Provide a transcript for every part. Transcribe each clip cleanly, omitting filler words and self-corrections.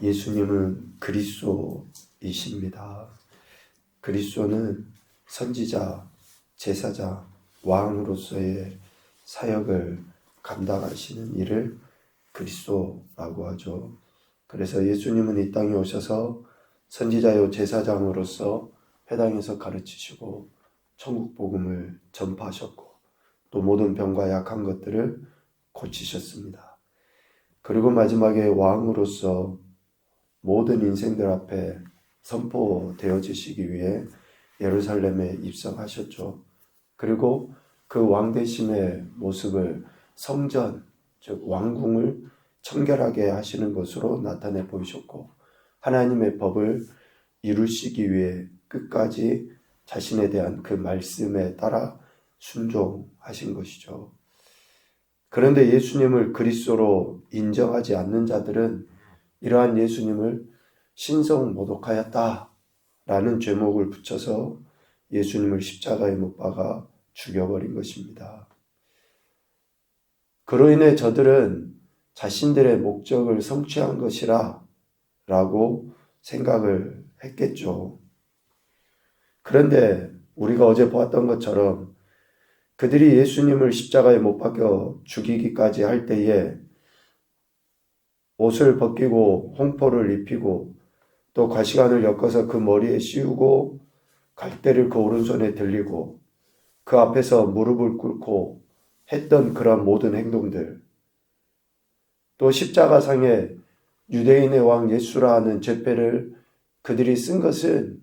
예수님은 그리스도이십니다. 그리스도는 선지자, 제사장, 왕으로서의 사역을 감당하시는 일을 그리스도라고 하죠. 그래서 예수님은 이 땅에 오셔서 선지자요 제사장으로서 회당에서 가르치시고 천국 복음을 전파하셨고 또 모든 병과 약한 것들을 고치셨습니다. 그리고 마지막에 왕으로서 모든 인생들 앞에 선포되어지시기 위해 예루살렘에 입성하셨죠. 그리고 그 왕되심의 모습을 성전, 즉 왕궁을 청결하게 하시는 것으로 나타내 보이셨고 하나님의 법을 이루시기 위해 끝까지 자신에 대한 그 말씀에 따라 순종하신 것이죠. 그런데 예수님을 그리스도로 인정하지 않는 자들은 이러한 예수님을 신성 모독하였다라는 죄목을 붙여서 예수님을 십자가에 못 박아 죽여버린 것입니다. 그로 인해 저들은 자신들의 목적을 성취한 것이라 라고 생각을 했겠죠. 그런데 우리가 어제 보았던 것처럼 그들이 예수님을 십자가에 못 박혀 죽이기까지 할 때에 옷을 벗기고 홍포를 입히고 또 가시관을 엮어서 그 머리에 씌우고 갈대를 그 오른손에 들리고 그 앞에서 무릎을 꿇고 했던 그런 모든 행동들, 또 십자가상에 유대인의 왕 예수라 하는 죄패를 그들이 쓴 것은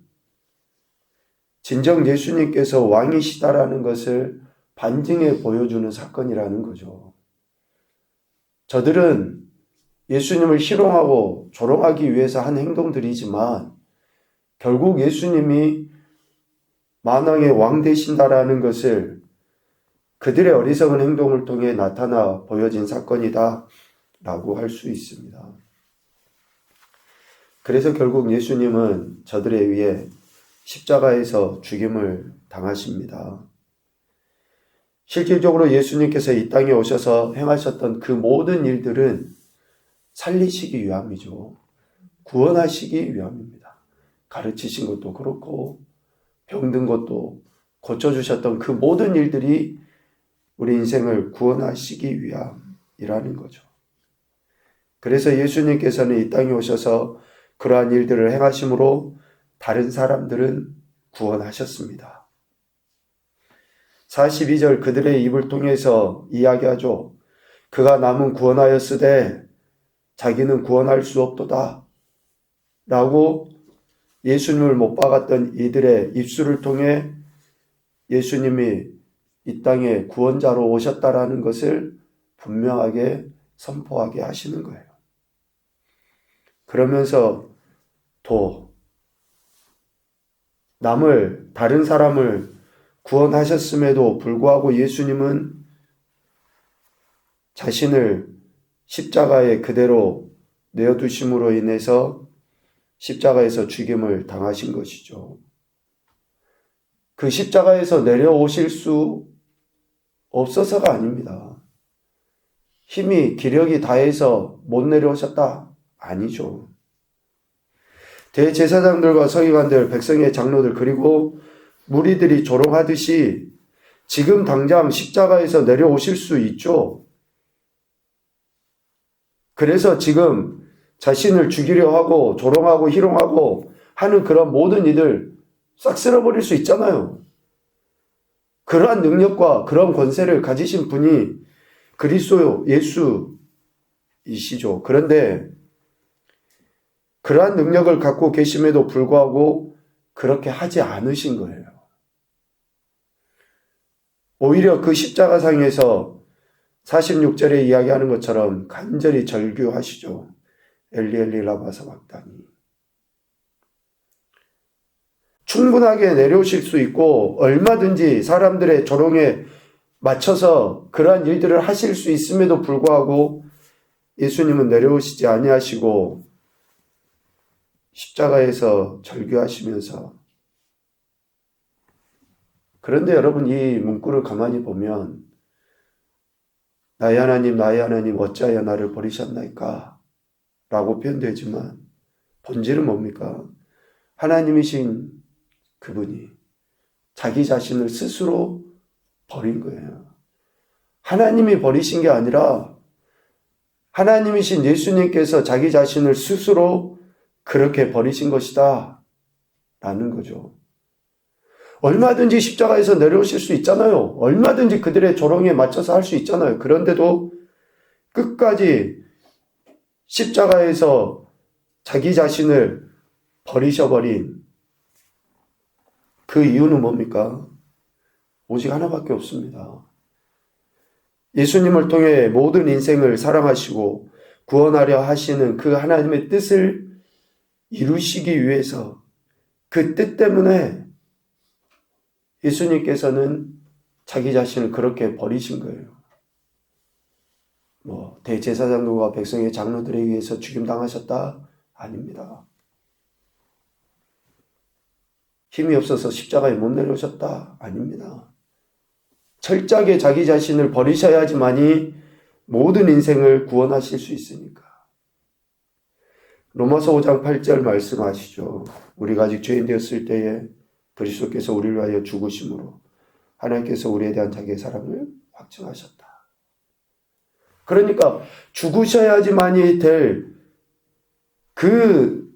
진정 예수님께서 왕이시다라는 것을 반증해 보여주는 사건이라는 거죠. 저들은 예수님을 희롱하고 조롱하기 위해서 한 행동들이지만 결국 예수님이 만왕의 왕 되신다라는 것을 그들의 어리석은 행동을 통해 나타나 보여진 사건이다 라고 할 수 있습니다. 그래서 결국 예수님은 저들에 의해 십자가에서 죽임을 당하십니다. 실질적으로 예수님께서 이 땅에 오셔서 행하셨던 그 모든 일들은 살리시기 위함이죠. 구원하시기 위함입니다. 가르치신 것도 그렇고 병든 것도 고쳐주셨던 그 모든 일들이 우리 인생을 구원하시기 위함이라는 거죠. 그래서 예수님께서는 이 땅에 오셔서 그러한 일들을 행하심으로 다른 사람들은 구원하셨습니다. 42절 그들의 입을 통해서 이야기하죠. 그가 남은 구원하였으되 자기는 구원할 수 없도다 라고 예수님을 못 박았던 이들의 입술을 통해 예수님이 이 땅에 구원자로 오셨다라는 것을 분명하게 선포하게 하시는 거예요. 그러면서 또 다른 사람을 구원하셨음에도 불구하고 예수님은 자신을 십자가에 그대로 내어두심으로 인해서 십자가에서 죽임을 당하신 것이죠. 그 십자가에서 내려오실 수 없어서가 아닙니다. 힘이 기력이 다해서 못 내려오셨다? 아니죠. 대제사장들과 서기관들, 백성의 장로들 그리고 무리들이 조롱하듯이 지금 당장 십자가에서 내려오실 수 있죠. 그래서 지금 자신을 죽이려 하고 조롱하고 희롱하고 하는 그런 모든 이들 싹 쓸어버릴 수 있잖아요. 그러한 능력과 그런 권세를 가지신 분이 그리스도 예수이시죠. 그런데 그러한 능력을 갖고 계심에도 불구하고 그렇게 하지 않으신 거예요. 오히려 그 십자가상에서 46절에 이야기하는 것처럼 간절히 절규하시죠. 엘리 엘리 라마 사박다니. 충분하게 내려오실 수 있고 얼마든지 사람들의 조롱에 맞춰서 그러한 일들을 하실 수 있음에도 불구하고 예수님은 내려오시지 아니하시고 십자가에서 절규하시면서, 그런데 여러분 이 문구를 가만히 보면 나의 하나님 어찌하여 나를 버리셨나이까 라고 표현되지만 본질은 뭡니까? 하나님이신 그분이 자기 자신을 스스로 버린 거예요. 하나님이 버리신 게 아니라 하나님이신 예수님께서 자기 자신을 스스로 그렇게 버리신 것이다 라는 거죠. 얼마든지 십자가에서 내려오실 수 있잖아요. 얼마든지 그들의 조롱에 맞춰서 할 수 있잖아요. 그런데도 끝까지 십자가에서 자기 자신을 버리셔버린 그 이유는 뭡니까? 오직 하나밖에 없습니다. 예수님을 통해 모든 인생을 사랑하시고 구원하려 하시는 그 하나님의 뜻을 이루시기 위해서 그 뜻 때문에 예수님께서는 자기 자신을 그렇게 버리신 거예요. 대제사장들과 백성의 장로들에 의해서 죽임당하셨다? 아닙니다. 힘이 없어서 십자가에 못 내려오셨다? 아닙니다. 철저하게 자기 자신을 버리셔야지만이 모든 인생을 구원하실 수 있으니까. 로마서 5장 8절 말씀하시죠. 우리가 아직 죄인 되었을 때에 그리스도께서 우리를 위하여 죽으심으로 하나님께서 우리에 대한 자기의 사랑을 확증하셨다. 그러니까 죽으셔야지만이 될 그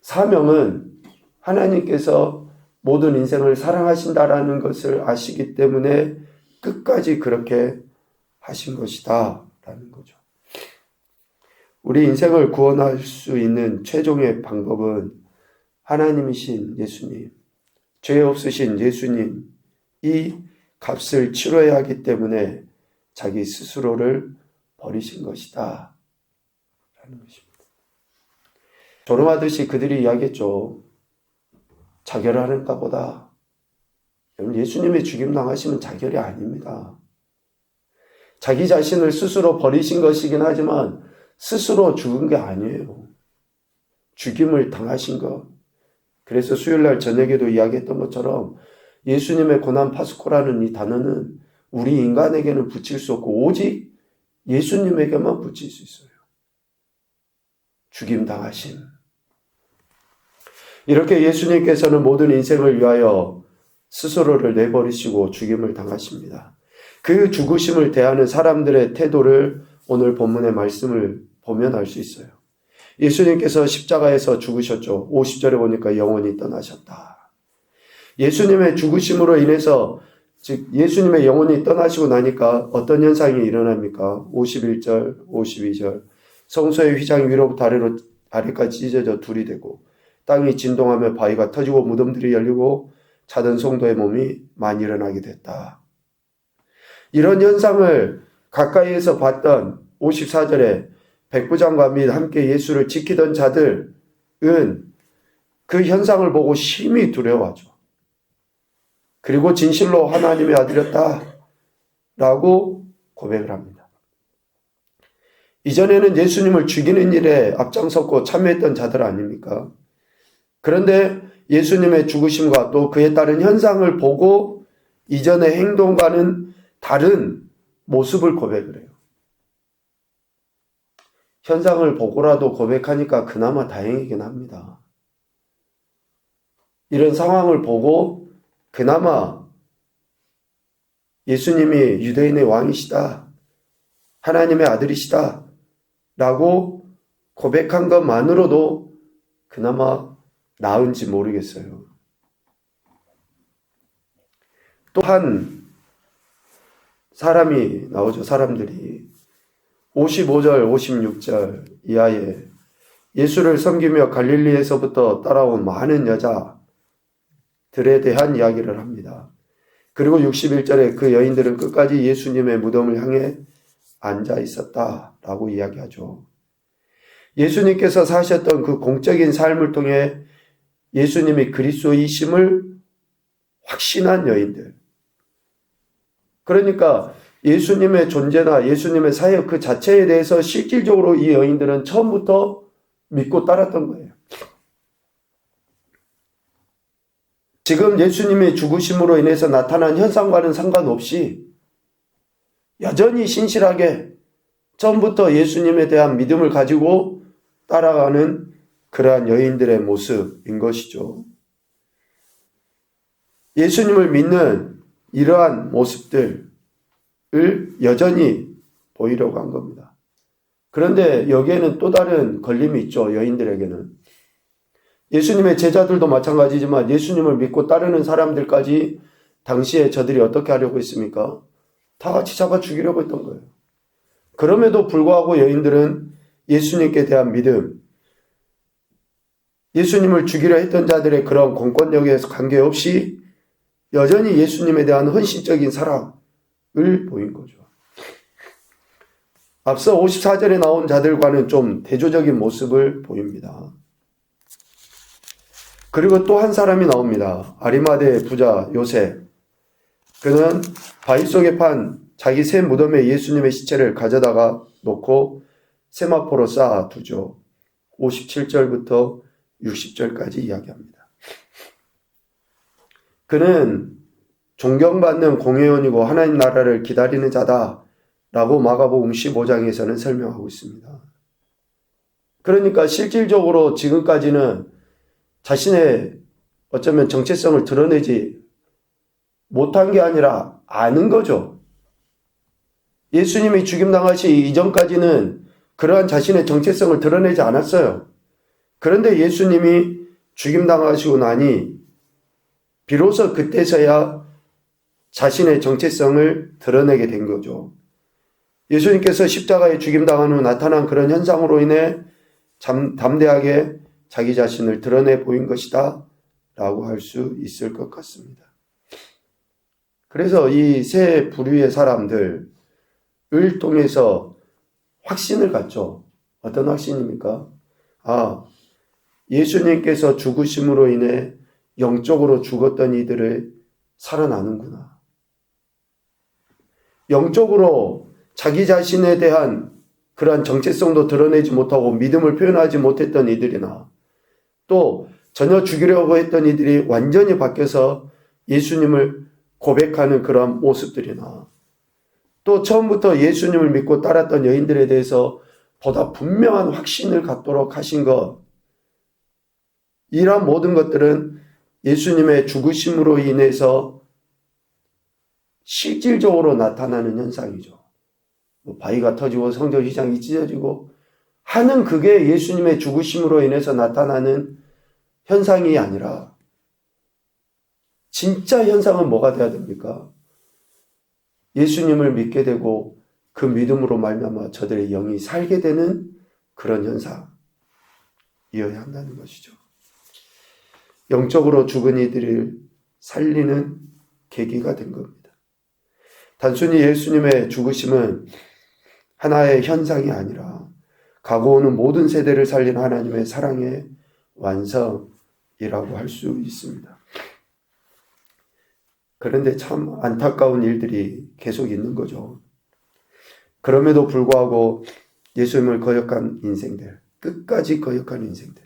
사명은 하나님께서 모든 인생을 사랑하신다라는 것을 아시기 때문에 끝까지 그렇게 하신 것이다 라는 거죠. 우리 인생을 구원할 수 있는 최종의 방법은 하나님이신 예수님, 죄 없으신 예수님, 이 값을 치러야 하기 때문에 자기 스스로를 버리신 것이다 라는 것입니다. 조롱하듯이 그들이 이야기했죠. 자결하는가 보다. 예수님의 죽임 당하시면 자결이 아닙니다. 자기 자신을 스스로 버리신 것이긴 하지만 스스로 죽은 게 아니에요. 죽임을 당하신 것. 그래서 수요일날 저녁에도 이야기했던 것처럼 예수님의 고난 파스코라는 이 단어는 우리 인간에게는 붙일 수 없고 오직 예수님에게만 붙일 수 있어요. 죽임 당하심. 이렇게 예수님께서는 모든 인생을 위하여 스스로를 내버리시고 죽임을 당하십니다. 그 죽으심을 대하는 사람들의 태도를 오늘 본문의 말씀을 보면 알 수 있어요. 예수님께서 십자가에서 죽으셨죠. 50절에 보니까 영혼이 떠나셨다. 예수님의 죽으심으로 인해서 즉 예수님의 영혼이 떠나시고 나니까 어떤 현상이 일어납니까? 51절, 52절 성소의 휘장 위로부터 아래까지 찢어져 둘이 되고 땅이 진동하며 바위가 터지고 무덤들이 열리고 자던 성도의 몸이 많이 일어나게 됐다. 이런 현상을 가까이에서 봤던 54절에 백부장과 및 함께 예수를 지키던 자들은 그 현상을 보고 심히 두려워하죠. 그리고 진실로 하나님의 아들이었다 라고 고백을 합니다. 이전에는 예수님을 죽이는 일에 앞장섰고 참여했던 자들 아닙니까? 그런데 예수님의 죽으심과 또 그에 따른 현상을 보고 이전의 행동과는 다른 모습을 고백을 해요. 현상을 보고라도 고백하니까 그나마 다행이긴 합니다. 이런 상황을 보고 그나마 예수님이 유대인의 왕이시다, 하나님의 아들이시다 라고 고백한 것만으로도 그나마 나은지 모르겠어요. 또 한 사람이 나오죠. 사람들이 55절, 56절 이하에 예수를 섬기며 갈릴리에서부터 따라온 많은 여자들에 대한 이야기를 합니다. 그리고 61절에 그 여인들은 끝까지 예수님의 무덤을 향해 앉아 있었다라고 이야기하죠. 예수님께서 사셨던 그 공적인 삶을 통해 예수님이 그리스도이심을 확신한 여인들. 그러니까 예수님의 존재나 예수님의 사역 그 자체에 대해서 실질적으로 이 여인들은 처음부터 믿고 따랐던 거예요. 지금 예수님의 죽으심으로 인해서 나타난 현상과는 상관없이 여전히 신실하게 처음부터 예수님에 대한 믿음을 가지고 따라가는 그러한 여인들의 모습인 것이죠. 예수님을 믿는 이러한 모습들을 여전히 보이려고 한 겁니다. 그런데 여기에는 또 다른 걸림이 있죠. 여인들에게는. 예수님의 제자들도 마찬가지지만 예수님을 믿고 따르는 사람들까지 당시에 저들이 어떻게 하려고 했습니까? 다 같이 잡아 죽이려고 했던 거예요. 그럼에도 불구하고 여인들은 예수님께 대한 믿음, 예수님을 죽이려 했던 자들의 그런 공권력에 관계없이 여전히 예수님에 대한 헌신적인 사랑을 보인 거죠. 앞서 54절에 나온 자들과는 좀 대조적인 모습을 보입니다. 그리고 또 한 사람이 나옵니다. 아리마대 부자 요셉. 그는 바위 속에 판 자기 새 무덤에 예수님의 시체를 가져다가 놓고 세마포로 쌓아두죠. 57절부터 60절까지 이야기합니다. 그는 존경받는 공회원이고 하나님 나라를 기다리는 자다라고 마가복음 15장에서는 설명하고 있습니다. 그러니까 실질적으로 지금까지는 자신의 어쩌면 정체성을 드러내지 못한 게 아니라 아는 거죠. 예수님이 죽임당하시 이전까지는 그러한 자신의 정체성을 드러내지 않았어요. 그런데 예수님이 죽임당하시고 나니 비로소 그때서야 자신의 정체성을 드러내게 된 거죠. 예수님께서 십자가에 죽임당한 후 나타난 그런 현상으로 인해 담대하게 자기 자신을 드러내 보인 것이다 라고 할 수 있을 것 같습니다. 그래서 이 세 부류의 사람들을 통해서 확신을 갖죠. 어떤 확신입니까? 예수님께서 죽으심으로 인해 영적으로 죽었던 이들을 살아나는구나. 영적으로 자기 자신에 대한 그러한 정체성도 드러내지 못하고 믿음을 표현하지 못했던 이들이나 또 전혀 죽이려고 했던 이들이 완전히 바뀌어서 예수님을 고백하는 그러한 모습들이나 또 처음부터 예수님을 믿고 따랐던 여인들에 대해서 보다 분명한 확신을 갖도록 하신 것, 이러한 모든 것들은 예수님의 죽으심으로 인해서 실질적으로 나타나는 현상이죠. 바위가 터지고 성전 휘장이 찢어지고 하는 그게 예수님의 죽으심으로 인해서 나타나는 현상이 아니라 진짜 현상은 뭐가 돼야 됩니까? 예수님을 믿게 되고 그 믿음으로 말미암아 저들의 영이 살게 되는 그런 현상이어야 한다는 것이죠. 영적으로 죽은 이들을 살리는 계기가 된 겁니다. 단순히 예수님의 죽으심은 하나의 현상이 아니라 가고 오는 모든 세대를 살리는 하나님의 사랑의 완성이라고 할 수 있습니다. 그런데 참 안타까운 일들이 계속 있는 거죠. 그럼에도 불구하고 예수님을 거역한 인생들, 끝까지 거역한 인생들,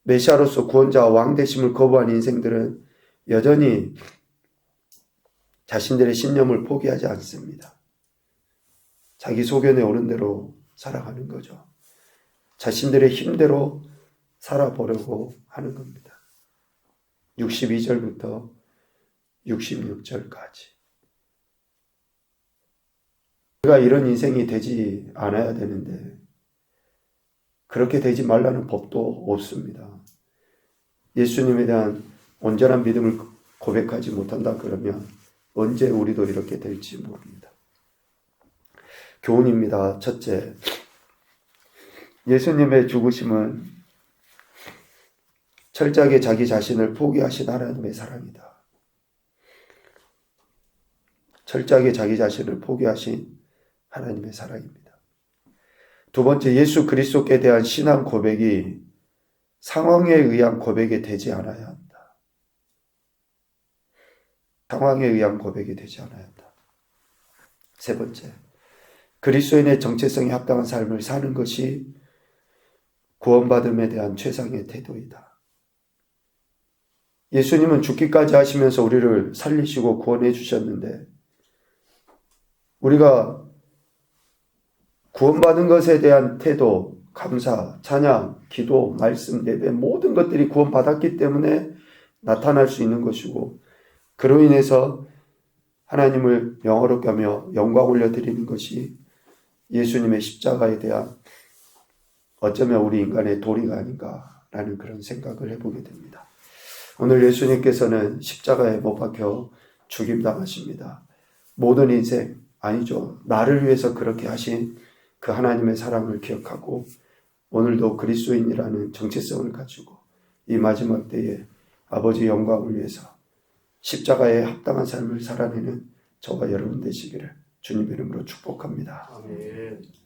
메시아로서 구원자와 왕 되심을 거부한 인생들은 여전히 자신들의 신념을 포기하지 않습니다. 자기 소견에 오른 대로 살아가는 거죠. 자신들의 힘대로 살아보려고 하는 겁니다. 62절부터 66절까지. 우리가 이런 인생이 되지 않아야 되는데 그렇게 되지 말라는 법도 없습니다. 예수님에 대한 온전한 믿음을 고백하지 못한다 그러면 언제 우리도 이렇게 될지 모릅니다. 교훈입니다. 첫째, 예수님의 죽으심은 철저하게 자기 자신을 포기하신 하나님의 사랑이다. 철저하게 자기 자신을 포기하신 하나님의 사랑입니다. 두 번째, 예수 그리스도께 대한 신앙 고백이 상황에 의한 고백이 되지 않아야 한다. 상황에 의한 고백이 되지 않아야 한다. 세 번째, 그리스도인의 정체성에 합당한 삶을 사는 것이 구원받음에 대한 최상의 태도이다. 예수님은 죽기까지 하시면서 우리를 살리시고 구원해 주셨는데 우리가 구원받은 것에 대한 태도, 감사, 찬양, 기도, 말씀, 예배 모든 것들이 구원받았기 때문에 나타날 수 있는 것이고 그로 인해서 하나님을 영어롭게 하며 영광 올려드리는 것이 예수님의 십자가에 대한 어쩌면 우리 인간의 도리가 아닌가라는 그런 생각을 해보게 됩니다. 오늘 예수님께서는 십자가에 못 박혀 죽임당하십니다. 모든 인생, 아니죠. 나를 위해서 그렇게 하신 그 하나님의 사랑을 기억하고 오늘도 그리스도인이라는 정체성을 가지고 이 마지막 때에 아버지 영광을 위해서 십자가에 합당한 삶을 살아내는 저와 여러분 되시기를 주님의 이름으로 축복합니다. 아멘.